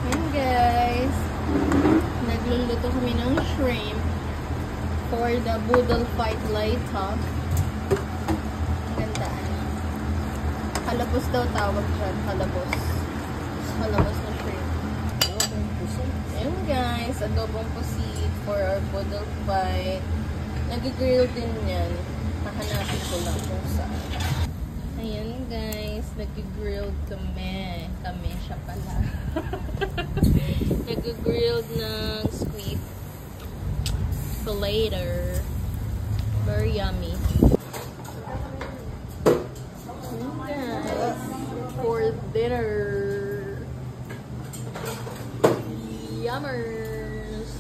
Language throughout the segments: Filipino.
Ayan guys, nagluluto kami ng shrimp for the boodle fight later. Gandaan. Halabos daw tawag dyan. Halabos. Halabos na shrimp. Ayan guys, adobong pusit for our boodle fight. Nag-grill din yan. Hahanapin ko lang kung saan. Ayan guys, nag-grilled kami. Kami siya pala. Nag-grilled ng squid later. Very yummy. Ayan guys, for dinner. Yummers.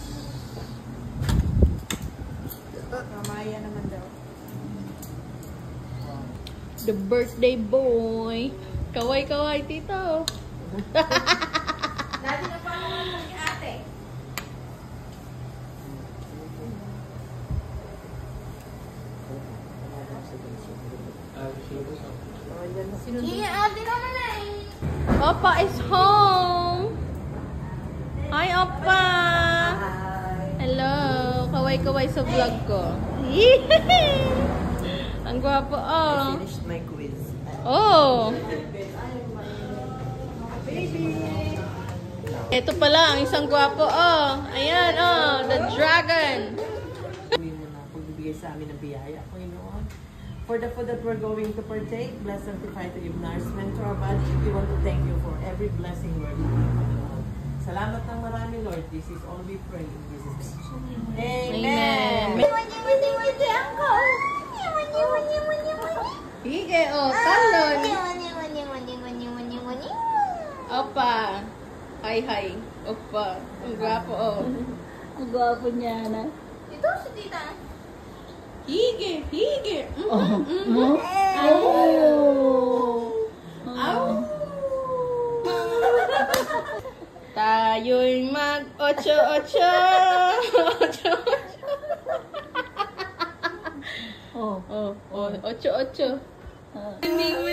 Mamaya naman daw. The birthday boy. Kaway-kaway, tito. Dati na pa naman ni ate. Sige, ate naman na eh. Opa is home. Hi, Opa. Hello. Kaway-kaway sa vlog ko. Ang gwapo, oh. I finished my quiz. Oh. Baby. Ito pala, ang isang gwapo, oh. Ayan, oh. The dragon. Gawin mo na pagbibigay sa amin ng biyaya, Panginoon. For the food that we're going to partake, bless sanctify to give nourishment to our body. We want to thank you for every blessing we're giving, Panginoon. Salamat ng marami, Lord. This is all we pray in Jesus' name. Amen. Hige, oh. Talon. Opa. Hi, hi. Opa. Ang gwapo, oh. Ang gwapo niya na. Ito si tita. Hige, hige. Tayo'y mag-ocho-ocho. Oh. Oh, ocho-ocho. Hindi mo